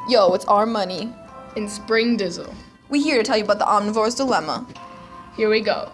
Yo, it's our money. In Spring-dizzle. We here to tell you about the Omnivore's dilemma. Here we go.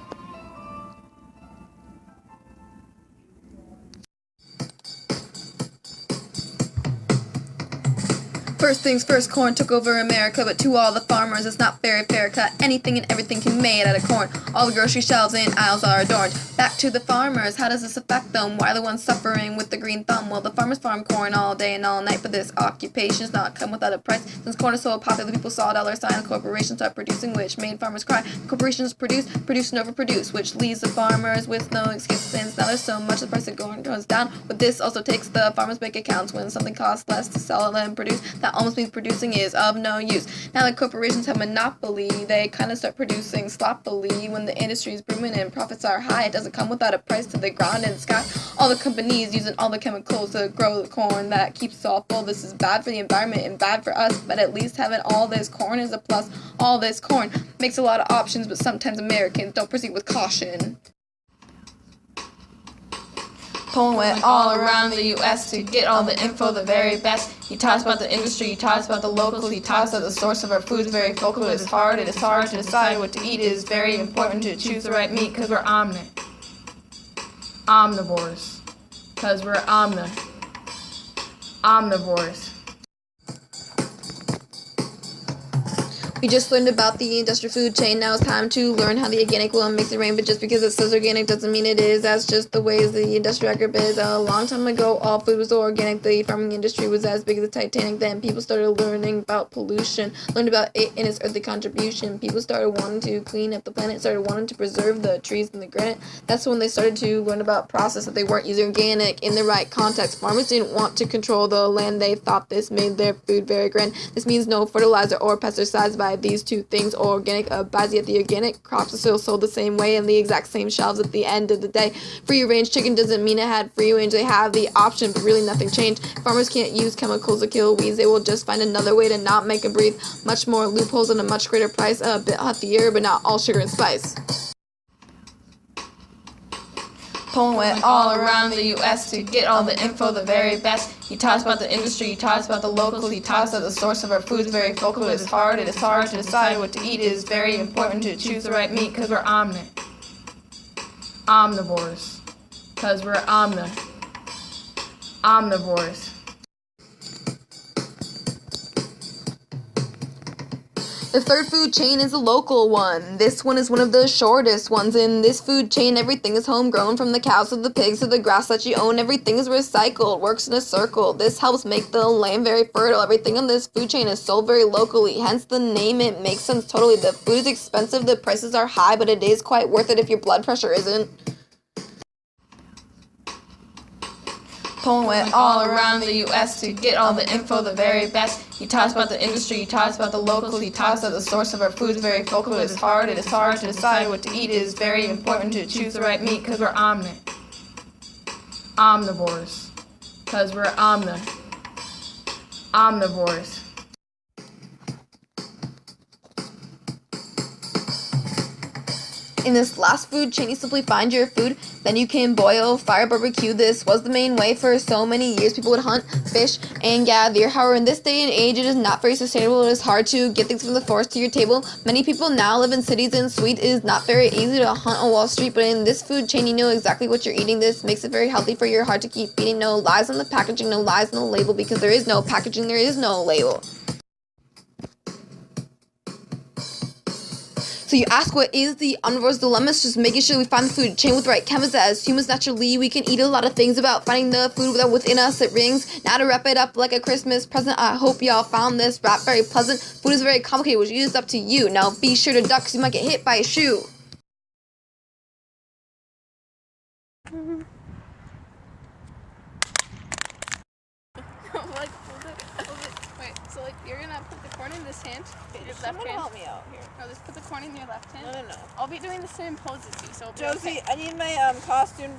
First things first, corn took over America, but to all the farmers, it's not very fairica. Anything and everything can be made out of corn. All the grocery shelves and aisles are adorned. Back to the farmers, how does this affect them? Why are the ones suffering with the green thumb? Well, the farmers farm corn all day and all night, but this occupation's not come without a price. Since corn is so popular, people saw dollar signs, corporations start producing, which made farmers cry. Corporations produce and overproduce, which leaves the farmers with no excuses. Since now there's so much, the price of corn goes down. But this also takes the farmers' bank accounts. When something costs less to sell and produce, that almost means producing is of no use. Now that corporations have monopoly, they kind of start producing sloppily. When the industry is booming and profits are high, it doesn't come without a price to the ground and sky. All the companies using all the chemicals to grow the corn that keeps us all full. This is bad for the environment and bad for us, but at least having all this corn is a plus. All this corn makes a lot of options, but sometimes Americans don't proceed with caution. Pulling went all around the U.S. to get all the info, the very best. He talks about the industry, he talks about the local, he talks about the source of our food is very focal. It is hard to decide what to eat. It is very important to choose the right meat, because we're omnivores. Because we're omnivores. We just learned about the industrial food chain. Now it's time to learn how the organic will makes it rain. But just because it says organic doesn't mean it is. That's just the ways the industrial record is. A long time ago, all food was organic. The farming industry was as big as the Titanic. Then people started learning about pollution, learned about it and its earthly contribution. People started wanting to clean up the planet, started wanting to preserve the trees and the granite. That's when they started to learn about process, that they weren't using organic in the right context. Farmers didn't want to control the land. They thought this made their food very grand. This means no fertilizer or pesticides. By these two things, organic buys yet the organic crops are still sold the same way in the exact same shelves at the end of the day. Free range chicken doesn't mean it had free range. They have the option, but really nothing changed. Farmers can't use chemicals to kill weeds. They will just find another way to not make them breathe. Much more loopholes and a much greater price. A bit healthier, but not all sugar and spice. Pulling went all around the U.S. to get all the info, the very best. He talks about the industry, he talks about the local, he talks about the source of our food is very focal. It is hard to decide what to eat. It is very important to choose the right meat, because we're omnivores. Because we're omnivores. The third food chain is a local one. This one is one of the shortest ones. In this food chain, everything is homegrown, from the cows to the pigs to the grass that you own. Everything is recycled, works in a circle. This helps make the land very fertile. Everything on this food chain is sold very locally, hence the name. It makes sense totally. The food is expensive, the prices are high, but it is quite worth it if your blood pressure isn't. Pulling went all around the U.S. to get all the info, the very best. He talks about the industry, he talks about the local, he talks about the source of our food is very focal. It is hard to decide what to eat. It is very important to choose the right meat, because we're omnivores. Because we're omnivores. In this last food chain, you simply find your food, then you can boil, fire, barbecue. This was the main way for so many years. People would hunt, fish, and gather. However, in this day and age, it is not very sustainable. It is hard to get things from the forest to your table. Many people now live in cities, and sweet is not very easy to hunt on Wall Street. But in this food chain, you know exactly what you're eating. This makes it very healthy for your heart to keep eating. No lies on the packaging, no lies on the label, because there is no packaging, there is no label. So you ask, what is the omnivore's dilemma? It's just making sure we find the food chain with the right chemicals. As humans, naturally, we can eat a lot of things. About finding the food that within us it rings. Now to wrap it up like a Christmas present, I hope y'all found this wrap very pleasant. Food is very complicated, which is up to you. Now be sure to duck, because you might get hit by a shoe. Wait, so you're gonna put the corn in this hand, your left hand. Help me out here. No, just put the corn in your left hand. No. I'll be doing the same pose as you, so Josie, okay. I need my costume.